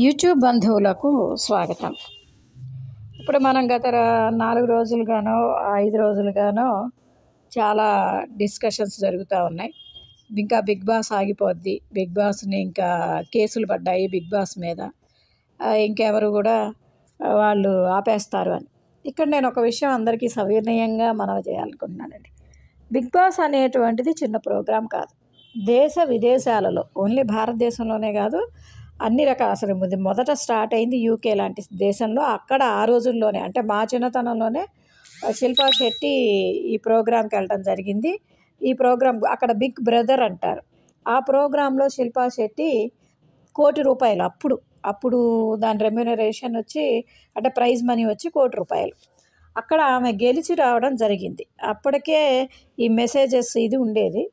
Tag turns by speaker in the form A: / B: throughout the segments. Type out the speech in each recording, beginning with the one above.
A: YouTube బంధువులకు స్వాగతం. ఇప్పుడు మనం గత 4 రోజులుగానో 5 రోజులుగానో చాలా డిస్కషన్స్ జరుగుతూ ఉన్నాయి. ఇంకా బిగ్ బాస్ ఆగిపోద్ది, బిగ్ బాస్ని ఇంకా కేసులు పడ్డాయి బిగ్ బాస్ మీద, ఇంకెవరు కూడా వాళ్ళు ఆపేస్తారు అని. ఇక్కడ నేను ఒక విషయం అందరికీ సవినయంగా మనవి చేయాలనుకుంటున్నానండి. బిగ్ బాస్ అనేటువంటిది చిన్న ప్రోగ్రాం కాదు. దేశ విదేశాలలో, ఓన్లీ భారతదేశంలోనే కాదు, అన్ని రకాల, అసలు మొదట స్టార్ట్ అయింది యూకే లాంటి దేశంలో. అక్కడ ఆ రోజుల్లోనే, అంటే మా చిన్నతనంలోనే శిల్పా శెట్టి ఈ ప్రోగ్రాంకి వెళ్ళడం జరిగింది. ఈ ప్రోగ్రాం అక్కడ బిగ్ బ్రదర్ అంటారు. ఆ ప్రోగ్రాంలో శిల్పా శెట్టి ₹1,00,00,000 అప్పుడు దాని రెమ్యూనరేషన్ వచ్చి, అంటే ప్రైజ్ మనీ వచ్చి ₹1,00,00,000. అక్కడ ఆమె గెలిచి రావడం జరిగింది. అప్పటికే ఈ మెసేజెస్ ఇది ఉండేది.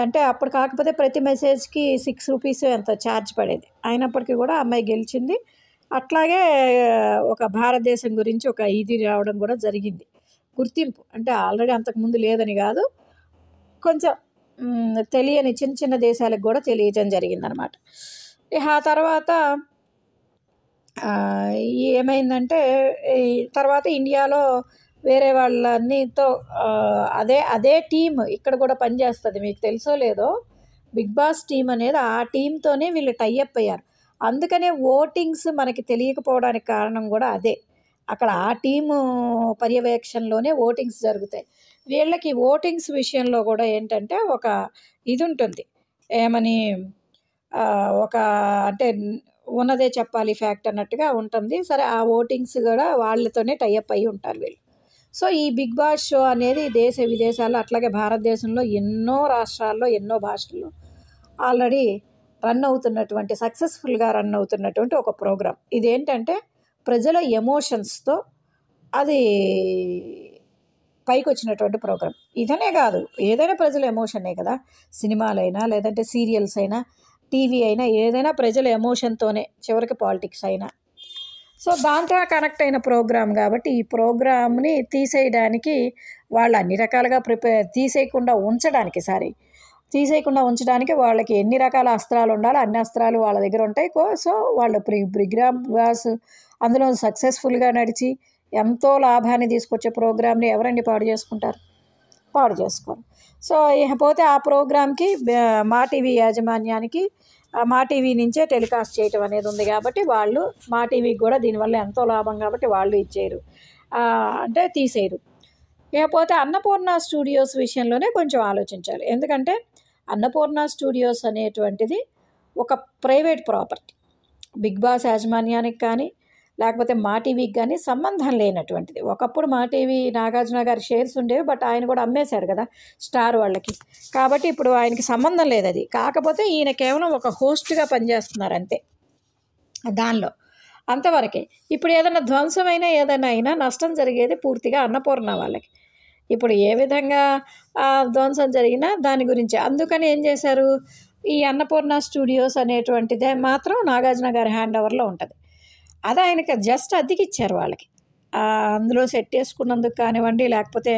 A: అంటే అప్పుడు కాకపోతే ప్రతి మెసేజ్కి ₹6 ఎంత ఛార్జ్ పడేది. అయినప్పటికీ కూడా అమ్మాయి గెలిచింది. అట్లాగే ఒక భారతదేశం గురించి ఒక ఇది రావడం కూడా జరిగింది, గుర్తింపు. అంటే ఆల్రెడీ అంతకుముందు లేదని కాదు, కొంచెం తెలియని చిన్న చిన్న దేశాలకు కూడా తెలియజేయడం జరిగిందనమాట. ఆ తర్వాత ఏమైందంటే, ఈ తర్వాత ఇండియాలో వేరే వాళ్ళనితో అదే టీం ఇక్కడ కూడా పనిచేస్తుంది. మీకు తెలుసో లేదో, బిగ్ బాస్ టీం అనేది ఆ టీంతోనే వీళ్ళు టైఅప్ అయ్యారు. అందుకనే ఓటింగ్స్ మనకి తెలియకపోవడానికి కారణం కూడా అదే. అక్కడ ఆ టీము పర్యవేక్షణలోనే ఓటింగ్స్ జరుగుతాయి. వీళ్ళకి ఓటింగ్స్ విషయంలో కూడా ఏంటంటే ఒక ఇది ఉంటుంది, ఏమని ఒక అంటే ఉన్నదే చెప్పాలి ఫ్యాక్ట్ అన్నట్టుగా ఉంటుంది. సరే, ఆ ఓటింగ్స్ కూడా వాళ్ళతోనే టైఅప్ అయ్యి ఉంటారు వీళ్ళు. సో ఈ బిగ్ బాస్ షో అనేది దేశ విదేశాల్లో, అట్లాగే భారతదేశంలో ఎన్నో రాష్ట్రాల్లో ఎన్నో భాషల్లో ఆల్రెడీ సక్సెస్ఫుల్గా రన్ అవుతున్నటువంటి ఒక ప్రోగ్రాం. ఇదేంటంటే ప్రజల ఎమోషన్స్తో అది పైకి వచ్చినటువంటి ప్రోగ్రాం. ఇదనే కాదు, ఏదైనా ప్రజల ఎమోషనే కదా. సినిమాలైనా, లేదంటే సీరియల్స్ అయినా, టీవీ అయినా, ఏదైనా ప్రజల ఎమోషన్తోనే, చివరికి పాలిటిక్స్ అయినా. సో దాంతో కనెక్ట్ అయిన ప్రోగ్రాం కాబట్టి ఈ ప్రోగ్రామ్ని తీసేయడానికి వాళ్ళు అన్ని రకాలుగా తీసేయకుండా ఉంచడానికి వాళ్ళకి ఎన్ని రకాల అస్త్రాలు ఉండాలో అన్ని అస్త్రాలు వాళ్ళ దగ్గర ఉంటాయి. సో వాళ్ళు బిగ్ బాస్ అందులో సక్సెస్ఫుల్గా నడిచి ఎంతో లాభాన్ని తీసుకొచ్చే ప్రోగ్రామ్ని ఎవరండి పాడు చేసుకోరు. సో ఇకపోతే ఆ ప్రోగ్రామ్కి మా టీవీ యాజమాన్యానికి మా టీవీ నుంచే టెలికాస్ట్ చేయటం అనేది ఉంది కాబట్టి వాళ్ళు, మా టీవీకి కూడా దీనివల్ల ఎంతో లాభం కాబట్టి వాళ్ళు ఇచ్చేయరు, అంటే తీసేయరు. ఇకపోతే అన్నపూర్ణ స్టూడియోస్ విషయంలోనే కొంచెం ఆలోచించాలి. ఎందుకంటే అన్నపూర్ణ స్టూడియోస్ అనేటువంటిది ఒక ప్రైవేట్ ప్రాపర్టీ. బిగ్ బాస్ యాజమాన్యానికి కానీ, లేకపోతే మా టీవీకి కానీ సంబంధం లేనటువంటిది. ఒకప్పుడు మా టీవీ నాగార్జున గారి షేర్స్ ఉండేవి, బట్ ఆయన కూడా అమ్మేశాడు కదా స్టార్ వాళ్ళకి. కాబట్టి ఇప్పుడు ఆయనకి సంబంధం లేదు అది. కాకపోతే ఈయన కేవలం ఒక హోస్ట్గా పనిచేస్తున్నారు అంతే, దానిలో అంతవరకే. ఇప్పుడు ఏదైనా ధ్వంసమైనా ఏదైనా అయినా నష్టం జరిగేది పూర్తిగా అన్నపూర్ణ వాళ్ళకి. ఇప్పుడు ఏ విధంగా ధ్వంసం జరిగినా దాని గురించి. అందుకని ఏం చేశారు, ఈ అన్నపూర్ణ స్టూడియోస్ అనేటువంటిదే మాత్రం నాగార్జున గారి హ్యాండ్ ఓవర్లో ఉంటుంది. అది ఆయనకి జస్ట్ అద్దెకిచ్చారు వాళ్ళకి. అందులో సెట్ చేసుకున్నందుకు కానివ్వండి, లేకపోతే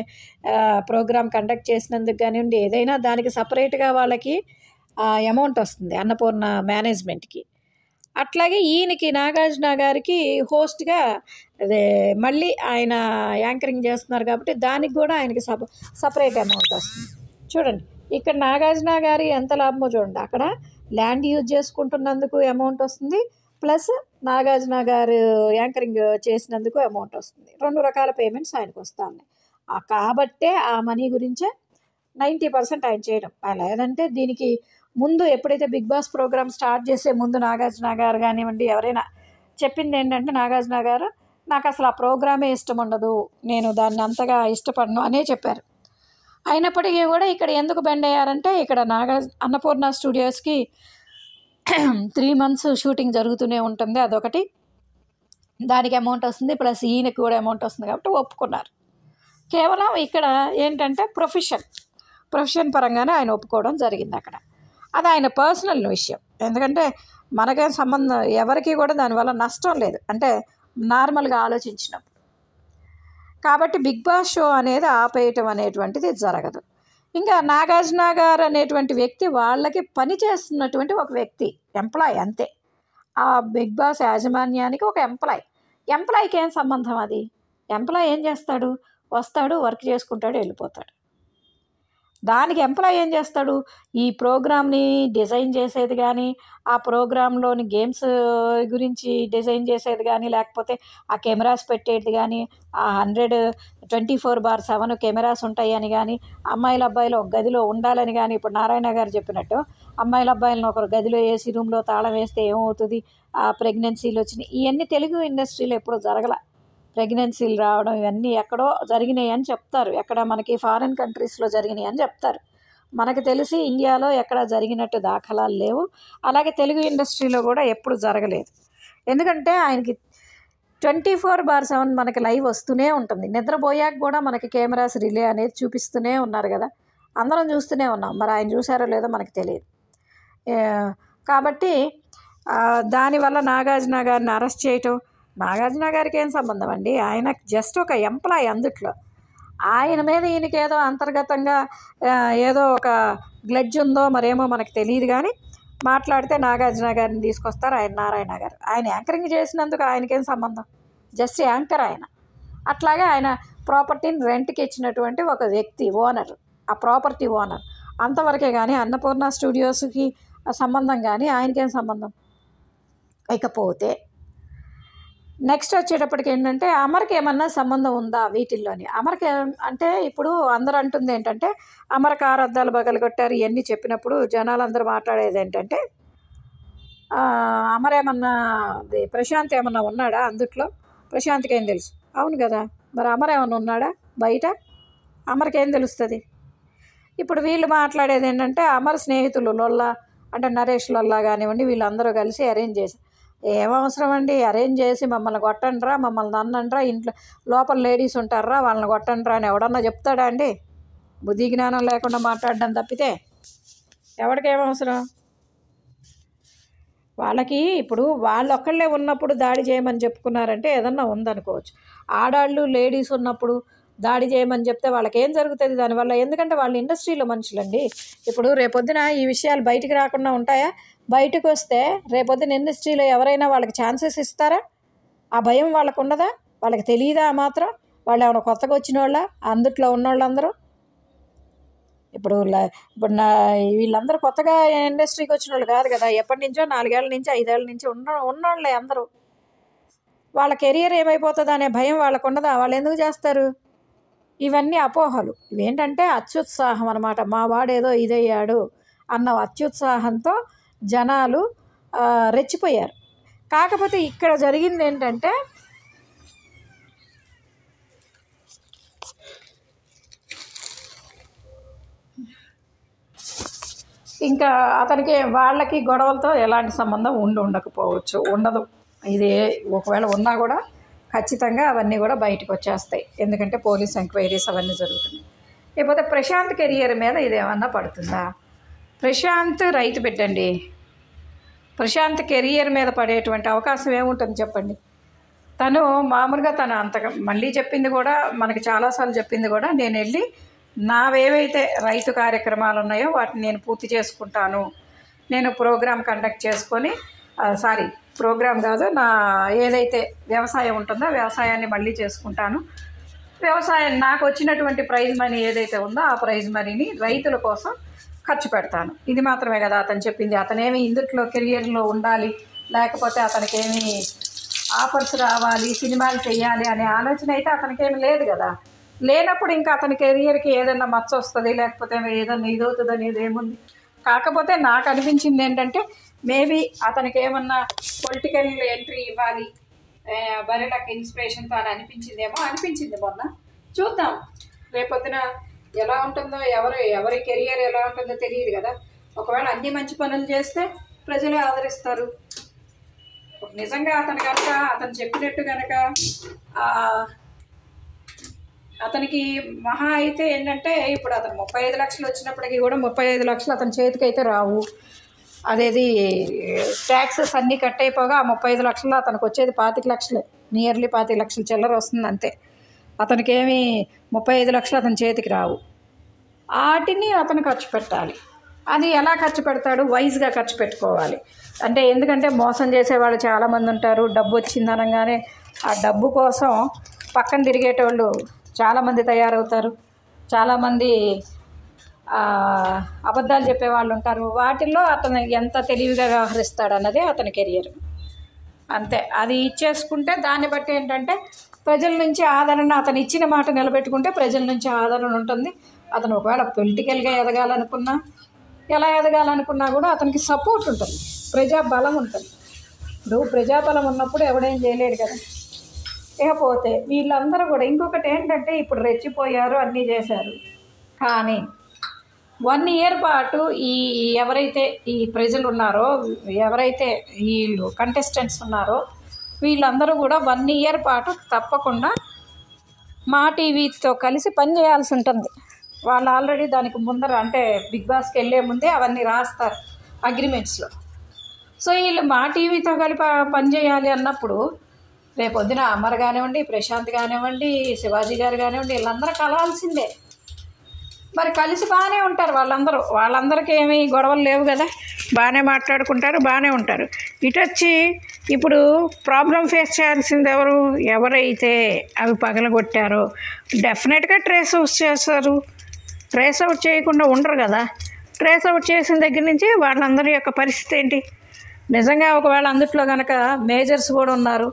A: ప్రోగ్రామ్ కండక్ట్ చేసినందుకు కానివ్వండి, ఏదైనా దానికి సపరేట్గా వాళ్ళకి అమౌంట్ వస్తుంది అన్నపూర్ణ మేనేజ్మెంట్కి. అట్లాగే ఈయనకి, నాగార్జున గారికి హోస్ట్గా అదే మళ్ళీ ఆయన యాంకరింగ్ చేస్తున్నారు కాబట్టి దానికి కూడా ఆయనకి సపరేట్ అమౌంట్ వస్తుంది. చూడండి, ఇక్కడ నాగార్జున గారి ఎంత లాభమో చూడండి. అక్కడ ల్యాండ్ యూజ్ చేసుకుంటున్నందుకు అమౌంట్ వస్తుంది, ప్లస్ నాగార్జున గారు యాంకరింగ్ చేసినందుకు అమౌంట్ వస్తుంది. 2 రకాల పేమెంట్స్ ఆయనకు వస్తూ ఉన్నాయి. కాబట్టే ఆ మనీ గురించే 90% ఆయన చేయడం. లేదంటే దీనికి ముందు ఎప్పుడైతే బిగ్ బాస్ ప్రోగ్రామ్ స్టార్ట్ చేసే ముందు నాగార్జున గారు కానివ్వండి, ఎవరైనా చెప్పింది ఏంటంటే, నాగార్జున గారు నాకు అసలు ఆ ప్రోగ్రామే ఇష్టం ఉండదు, నేను దాన్ని అంతగా ఇష్టపడను అనే చెప్పారు. అయినప్పటికీ కూడా ఇక్కడ ఎందుకు బెండ్ అయ్యారంటే, ఇక్కడ అన్నపూర్ణ స్టూడియోస్కి 3 months షూటింగ్ జరుగుతూనే ఉంటుంది, అదొకటి. దానికి అమౌంట్ వస్తుంది, ప్లస్ ఈయనకి కూడా అమౌంట్ వస్తుంది కాబట్టి ఒప్పుకున్నారు. కేవలం ఇక్కడ ఏంటంటే ప్రొఫెషన్ పరంగానే ఆయన ఒప్పుకోవడం జరిగింది అక్కడ. అది ఆయన పర్సనల్ విషయం. ఎందుకంటే మనకేం సంబంధం, ఎవరికి కూడా దానివల్ల నష్టం లేదు, అంటే నార్మల్గా ఆలోచించినప్పుడు. కాబట్టి బిగ్ బాస్ షో అనేది ఆపేయటం అనేటువంటిది జరగదు. ఇంకా నాగార్జున గారు అనేటువంటి వ్యక్తి వాళ్ళకి పని చేస్తున్నటువంటి ఒక వ్యక్తి, ఎంప్లాయ్ అంతే. ఆ బిగ్ బాస్ యాజమాన్యానికి ఒక ఎంప్లాయీకి ఏం సంబంధం? అది ఎంప్లాయీ ఏం చేస్తాడు? వస్తాడు, వర్క్ చేసుకుంటాడు, వెళ్ళిపోతాడు. దానికి ఎంప్లాయీ ఏం చేస్తాడు? ఈ ప్రోగ్రామ్ని డిజైన్ చేసేది కానీ, ఆ ప్రోగ్రాంలోని గేమ్స్ గురించి డిజైన్ చేసేది కానీ, లేకపోతే ఆ కెమెరాస్ పెట్టేది కానీ, ఆ 124/7 కెమెరాస్ ఉంటాయని కానీ, అమ్మాయిలు అబ్బాయిలు ఒక గదిలో ఉండాలని కానీ, ఇప్పుడు నారాయణ గారు చెప్పినట్టు అమ్మాయిల అబ్బాయిలను ఒకరు గదిలో ఏసీ రూమ్లో తాళం వేస్తే ఏమవుతుంది, ఆ ప్రెగ్నెన్సీలు వచ్చినాయి. ఇవన్నీ తెలుగు ఇండస్ట్రీలో ఎప్పుడు జరగల. ప్రెగ్నెన్సీలు రావడం ఇవన్నీ ఎక్కడో జరిగినాయి అని చెప్తారు. ఎక్కడ మనకి ఫారిన్ కంట్రీస్లో జరిగినాయి అని చెప్తారు. మనకు తెలిసి ఇండియాలో ఎక్కడ జరిగినట్టు దాఖలాలు లేవు. అలాగే తెలుగు ఇండస్ట్రీలో కూడా ఎప్పుడు జరగలేదు. ఎందుకంటే ఆయనకి 24/7 మనకి లైవ్ వస్తూనే ఉంటుంది. నిద్రపోయాక కూడా మనకి కెమెరాస్ రిలే అనేది చూపిస్తూనే ఉన్నారు కదా, అందరం చూస్తూనే ఉన్నాం. మరి ఆయన చూసారో లేదో మనకు తెలియదు. కాబట్టి దానివల్ల నాగార్జున గారిని అరెస్ట్ చేయటం, నాగార్జున గారికి ఏం సంబంధం అండి? ఆయన జస్ట్ ఒక ఎంప్లాయీ. అందుట్లో ఆయన మీద ఈయనకి ఏదో అంతర్గతంగా ఏదో ఒక గ్లడ్జ్ ఉందో మరేమో మనకు తెలియదు. కానీ మాట్లాడితే నాగార్జున గారిని తీసుకొస్తారు. ఆయన నారాయణ గారు ఆయన యాంకరింగ్ చేసినందుకు ఆయనకేం సంబంధం? జస్ట్ యాంకర్ ఆయన. అట్లాగే ఆయన ప్రాపర్టీని రెంట్కి ఇచ్చినటువంటి ఒక వ్యక్తి, ఓనర్, ఆ ప్రాపర్టీ ఓనర్, అంతవరకే. కానీ అన్నపూర్ణ స్టూడియోస్కి సంబంధం కానీ ఆయనకేం సంబంధం? ఇకపోతే నెక్స్ట్ వచ్చేటప్పటికి ఏంటంటే, అమర్కి ఏమన్నా సంబంధం ఉందా వీటిల్లోని? అమర్కి అంటే ఇప్పుడు అందరూ అంటుంది ఏంటంటే, అమర్ కారు అద్దాలు పగలగొట్టారు ఇవన్నీ చెప్పినప్పుడు జనాలందరూ మాట్లాడేది ఏంటంటే, అమర్ ఏమన్నా ప్రశాంత్ ఏమన్నా ఉన్నాడా అందుట్లో? ప్రశాంత్కి ఏం తెలుసు? అవును కదా, మరి అమర్ ఏమన్నా ఉన్నాడా బయట? అమర్కి ఏం తెలుస్తుంది? ఇప్పుడు వీళ్ళు మాట్లాడేది ఏంటంటే, అమర్ స్నేహితులు లొల్లా అంటే నరేష్ లొల్లా కానివ్వండి, వీళ్ళందరూ కలిసి అరేంజ్ చేసి, ఏమవసరం అండి అరేంజ్ చేసి మమ్మల్ని కొట్టండిరా, మమ్మల్ని అన్నండ్రా, ఇంట్లో లోపల లేడీస్ ఉంటారా వాళ్ళని కొట్టండిరా అని ఎవడన్నా చెప్తాడా అండి? బుద్ధి జ్ఞానం లేకుండా మాట్లాడడం తప్పితే ఎవరికి ఏమవసరం? వాళ్ళకి ఇప్పుడు వాళ్ళొక్కళ్ళే ఉన్నప్పుడు దాడి చేయమని చెప్పుకున్నారంటే ఏదన్నా ఉందనుకోవచ్చు. ఆడాళ్ళు లేడీస్ ఉన్నప్పుడు దాడి చేయమని చెప్తే వాళ్ళకి ఏం జరుగుతుంది దానివల్ల? ఎందుకంటే వాళ్ళు ఇండస్ట్రీలో మనుషులండి. ఇప్పుడు రేపొద్దున ఈ విషయాలు బయటికి రాకుండా ఉంటాయా? బయటకు వస్తే రేపొద్దున ఇండస్ట్రీలో ఎవరైనా వాళ్ళకి ఛాన్సెస్ ఇస్తారా? ఆ భయం వాళ్ళకు ఉండదా? వాళ్ళకి తెలియదా మాత్రం? వాళ్ళు ఏమైనా కొత్తగా వచ్చిన వాళ్ళ అందుట్లో ఉన్నోళ్ళందరూ? ఇప్పుడు వీళ్ళందరూ కొత్తగా ఇండస్ట్రీకి వచ్చిన వాళ్ళు కాదు కదా, ఎప్పటి నుంచో 4 ఏళ్ళ నుంచి 5 ఏళ్ళ నుంచి ఉన్నోళ్ళే అందరూ. వాళ్ళ కెరియర్ ఏమైపోతుంది అనే భయం వాళ్ళకు ఉండదా? వాళ్ళు ఎందుకు చేస్తారు? ఇవన్నీ అపోహలు. ఇవేంటంటే అత్యుత్సాహం అన్నమాట. మా వాడేదో ఇదయ్యాడు అన్న అత్యుత్సాహంతో జనాలు రెచ్చిపోయారు. కాకపోతే ఇక్కడ జరిగింది ఏంటంటే, ఇంకా అతనికి వాళ్ళకి గొడవలతో ఎలాంటి సంబంధం ఉండకపోవచ్చు, ఉండదు. ఇది ఒకవేళ ఉన్నా కూడా ఖచ్చితంగా అవన్నీ కూడా బయటకు వచ్చేస్తాయి. ఎందుకంటే పోలీస్ ఎంక్వైరీస్ అవన్నీ జరుగుతున్నాయి. లేకపోతే ప్రశాంత్ కెరియర్ మీద ఇదేమన్నా పడుతుందా? ప్రశాంత్ రైతు బిడ్డండి. ప్రశాంత్ కెరియర్ మీద పడేటువంటి అవకాశం ఏముంటుంది చెప్పండి? తను మామూలుగా మళ్ళీ చెప్పింది కూడా, మనకి చాలాసార్లు చెప్పింది కూడా, నేను వెళ్ళి నావేవైతే రైతు కార్యక్రమాలు ఉన్నాయో వాటిని నేను పూర్తి చేసుకుంటాను. నేను ప్రోగ్రాం కండక్ట్ చేసుకొని ప్రోగ్రాం కాదు, నా ఏదైతే వ్యవసాయం ఉంటుందో వ్యవసాయాన్ని మళ్ళీ చేసుకుంటాను. వ్యవసాయం నాకు వచ్చినటువంటి ప్రైజ్ మనీ ఏదైతే ఉందో ఆ ప్రైజ్ మనీని రైతుల కోసం ఖర్చు పెడతాను. ఇది మాత్రమే కదా అతను చెప్పింది. అతనేమి ఇందుట్లో కెరియర్లో ఉండాలి, లేకపోతే అతనికేమి ఆఫర్స్ రావాలి, సినిమాలు చేయాలి అనే ఆలోచన అయితే అతనికేమి లేదు కదా. లేనప్పుడు ఇంకా అతని కెరియర్కి ఏదైనా మచ్చ వస్తుంది, లేకపోతే ఏదైనా ఇదవుతుంది అనేది ఏముంది? కాకపోతే నాకు అనిపించింది ఏంటంటే, మేబీ అతనికి ఏమన్నా పొలిటికల్ ఎంట్రీ ఇవ్వాలి, బరిలకు ఇన్స్పిరేషన్తో అని అనిపించింది మొన్న. చూద్దాం రేపొద్దున ఎలా ఉంటుందో, ఎవరి కెరియర్ ఎలా ఉంటుందో తెలియదు కదా. ఒకవేళ అన్ని మంచి పనులు చేస్తే ప్రజలే ఆదరిస్తారు. నిజంగా అతను చెప్పినట్టు కనుక అతనికి మహా అయితే ఏంటంటే, ఇప్పుడు అతను 35 లక్షలు వచ్చినప్పటికీ కూడా 35 లక్షలు అతని చేతికి అయితే రావు. అదేది ట్యాక్సెస్ అన్నీ కట్ అయిపోగా ఆ 35 లక్షల్లో అతనికి వచ్చేది 25 లక్షలు, నియర్లీ 25 లక్షల చిల్లర వస్తుంది అంతే. అతనికి ఏమి 35 లక్షలు అతని చేతికి రావు. వాటిని అతను ఖర్చు పెట్టాలి. అది ఎలా ఖర్చు పెడతాడు? వైజ్గా ఖర్చు పెట్టుకోవాలి. అంటే ఎందుకంటే మోసం చేసేవాళ్ళు చాలామంది ఉంటారు. డబ్బు వచ్చింది అనగానే ఆ డబ్బు కోసం పక్కన తిరిగేటోళ్ళు చాలామంది తయారవుతారు. చాలామంది అబద్ధాలు చెప్పేవాళ్ళు ఉంటారు. వాటిల్లో అతను ఎంత తెలివిగా వ్యవహరిస్తాడు అన్నదే అతని కెరియర్. అంతే. అది ఇచ్చేసుకుంటే దాన్ని బట్టి ఏంటంటే ప్రజల నుంచి ఆదరణ, అతను ఇచ్చిన మాట నిలబెట్టుకుంటే ప్రజల నుంచి ఆదరణ ఉంటుంది. అతను ఒకవేళ పొలిటికల్గా ఎదగాలనుకున్నా, ఎలా ఎదగాలనుకున్నా కూడా అతనికి సపోర్ట్ ఉంటుంది, ప్రజాబలం ఉంటుంది. ఇప్పుడు ప్రజాబలం ఉన్నప్పుడు ఎవడేం చేయలేడు కదా. ఇకపోతే వీళ్ళందరూ కూడా ఇంకొకటి ఏంటంటే ఇప్పుడు రెచ్చిపోయారు, అన్నీ చేశారు. కానీ 1 ఇయర్ పాటు ఎవరైతే ఈ ప్రజలు ఉన్నారో, ఎవరైతే వీళ్ళు కంటెస్టెంట్స్ ఉన్నారో వీళ్ళందరూ కూడా 1 ఇయర్ పాటు తప్పకుండా మా టీవీతో కలిసి పనిచేయాల్సి ఉంటుంది. వాళ్ళు ఆల్రెడీ దానికి ముందర అంటే బిగ్ బాస్కి వెళ్ళే ముందే అవన్నీ రాస్తారు అగ్రిమెంట్స్లో. సో వీళ్ళు మా టీవీతో కలిపి పనిచేయాలి అన్నప్పుడు రేపొద్దున అమర్ కానివ్వండి, ప్రశాంత్ కానివ్వండి, శివాజీ గారు కానివ్వండి, వీళ్ళందరూ కలవాల్సిందే. మరి కలిసి బాగానే ఉంటారు వాళ్ళందరికీ ఏమీ గొడవలు లేవు కదా, బాగానే మాట్లాడుకుంటారు, బాగానే ఉంటారు. ఇటు వచ్చి ఇప్పుడు ప్రాబ్లం ఫేస్ చేయాల్సింది ఎవరైతే అవి పగలగొట్టారో డెఫినెట్గా ట్రేస్ అవుట్ చేస్తారు. ట్రేస్ అవుట్ చేయకుండా ఉండరు కదా. ట్రేస్ అవుట్ చేసిన దగ్గర నుంచి వాళ్ళందరి యొక్క పరిస్థితి ఏంటి? నిజంగా ఒకవేళ అందుట్లో కనుక మేజర్స్ కూడా ఉన్నారు,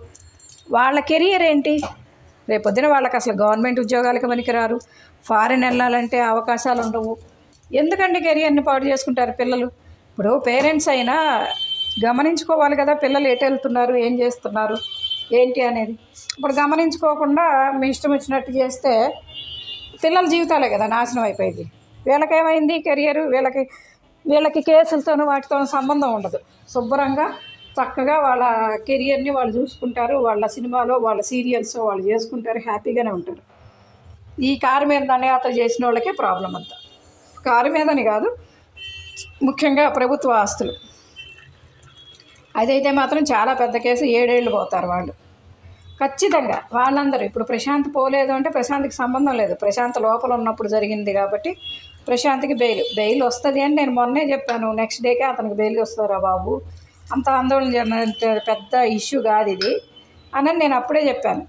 A: వాళ్ళ కెరియర్ ఏంటి? రేపొద్దున వాళ్ళకి అసలు గవర్నమెంట్ ఉద్యోగాలకు పనికిరారు, ఫారిన్ వెళ్ళాలంటే అవకాశాలు ఉండవు. ఎందుకంటే కెరియర్ని పాడు చేసుకుంటారు పిల్లలు. ఇప్పుడు పేరెంట్స్ అయినా గమనించుకోవాలి కదా, పిల్లలు ఎటు వెళ్తున్నారు, ఏం చేస్తున్నారు, ఏంటి అనేది. ఇప్పుడు గమనించుకోకుండా మీ ఇష్టం వచ్చినట్టు చేస్తే పిల్లల జీవితాలే కదా నాశనం అయిపోయింది. వీళ్ళకేమైంది కెరియర్, వీళ్ళకి కేసులతోనూ వాటితోనూ సంబంధం ఉండదు. శుభ్రంగా చక్కగా వాళ్ళ కెరియర్ని వాళ్ళు చూసుకుంటారు, వాళ్ళ సినిమాలో వాళ్ళ సీరియల్స్ వాళ్ళు చేసుకుంటారు, హ్యాపీగానే ఉంటారు. ఈ కారు మీద దండయాత్ర చేసిన వాళ్ళకే ప్రాబ్లం అంతా. కారు మీదని కాదు, ముఖ్యంగా ప్రభుత్వ ఆస్తులు అదైతే మాత్రం చాలా పెద్ద కేసు. 7 ఏళ్ళు పోతారు వాళ్ళు ఖచ్చితంగా. వాళ్ళందరూ ఇప్పుడు ప్రశాంత్ పోలేదు అంటే ప్రశాంత్కి సంబంధం లేదు, ప్రశాంత్ లోపల ఉన్నప్పుడు జరిగింది కాబట్టి ప్రశాంత్కి బెయిల్ వస్తుంది అని నేను మొన్నే చెప్పాను. నెక్స్ట్ డేకే అతనికి బెయిల్ వస్తారా బాబు, అంత ఆందోళన పెద్ద ఇష్యూ కాదు ఇది అని నేను అప్పుడే చెప్పాను.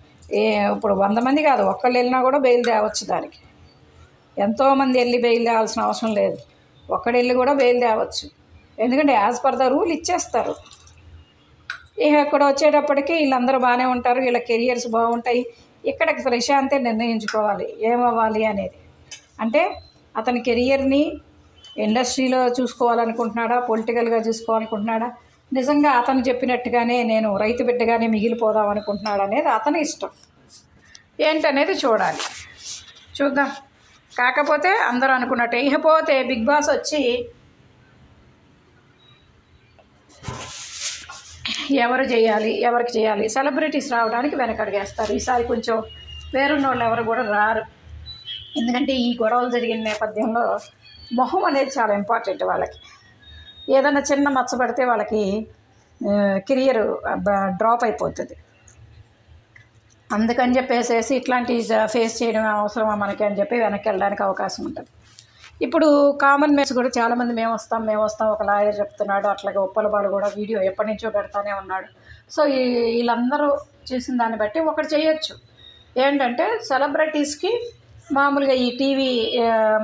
A: ఇప్పుడు 100 మంది కాదు, ఒక్కళ్ళు వెళ్ళినా కూడా బెయిల్ తేవచ్చు. దానికి ఎంతోమంది వెళ్ళి బెయిల్ తేవాల్సిన అవసరం లేదు, ఒక్కడు వెళ్ళి కూడా బెయిల్ తేవచ్చు. ఎందుకంటే యాజ్ పర్ ద రూల్ ఇచ్చేస్తారు. ఇక్కడ వచ్చేటప్పటికి వీళ్ళందరూ బాగానే ఉంటారు, వీళ్ళ కెరియర్స్ బాగుంటాయి. ఇక్కడికి ప్రశాంతే నిర్ణయించుకోవాలి ఏమవ్వాలి అనేది. అంటే అతని కెరియర్ని ఇండస్ట్రీలో చూసుకోవాలనుకుంటున్నాడా, పొలిటికల్గా చూసుకోవాలనుకుంటున్నాడా, నిజంగా అతను చెప్పినట్టుగానే నేను రైతు బిడ్డగానే మిగిలిపోదాం అనుకుంటున్నాడు అనేది అతని ఇష్టం. ఏంటనేది చూద్దాం. కాకపోతే అందరూ అనుకున్నట్టే. ఇకపోతే బిగ్ బాస్ వచ్చి ఎవరికి చేయాలి సెలబ్రిటీస్ రావడానికి వెనకడిగేస్తారు. ఈసారి కొంచెం పేరున్న వాళ్ళు ఎవరు కూడా రారు. ఎందుకంటే ఈ గొడవలు జరిగిన నేపథ్యంలో మొహం అనేది చాలా ఇంపార్టెంట్ వాళ్ళకి. ఏదైనా చిన్న మచ్చ పడితే వాళ్ళకి కెరియర్ డ్రాప్ అయిపోతుంది. అందుకని చెప్పేసి ఇట్లాంటి ఫేస్ చేయడం అవసరమా మనకి అని చెప్పి వెనక్కి వెళ్ళడానికి అవకాశం ఉంటుంది. ఇప్పుడు కామన్ మ్యాన్స్ కూడా చాలామంది మేము వస్తాం ఒక లాయర్ చెప్తున్నాడు. అట్లాగే ఉప్పలబాలు కూడా వీడియో ఎప్పటి నుంచో పెడతానే ఉన్నాడు. సో వీళ్ళందరూ చూసిన దాన్ని బట్టి ఒకటి చేయొచ్చు. ఏంటంటే సెలబ్రిటీస్కి మామూలుగా ఈ టీవీ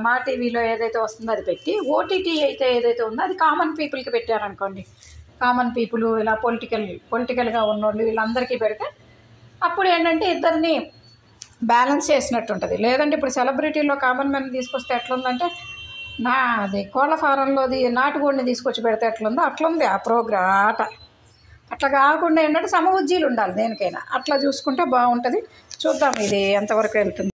A: మా టీవీలో ఏదైతే వస్తుందో అది పెట్టి, ఓటీటీ అయితే ఏదైతే ఉందో అది కామన్ పీపుల్కి పెట్టారనుకోండి. కామన్ పీపుల్ ఇలా పొలిటికల్గా ఉన్నోళ్ళు వీళ్ళందరికీ పెడితే అప్పుడు ఏంటంటే ఇద్దరిని బ్యాలెన్స్ చేసినట్టు ఉంటుంది. లేదంటే ఇప్పుడు సెలబ్రిటీలో కామన్ మ్యాన్ తీసుకొస్తే ఎట్లుందంటే అది కోళ్ళ ఫారంలోది నాటుకోడిని తీసుకొచ్చి పెడితే ఎట్లుందో అట్లుంది ఆ ప్రోగ్రామ్ ఆట. అట్లా కాకుండా ఏంటంటే సమఉజ్జీలు ఉండాలి దేనికైనా. అట్లా చూసుకుంటే బాగుంటుంది. చూద్దాం ఇది ఎంతవరకు వెళ్తుంది.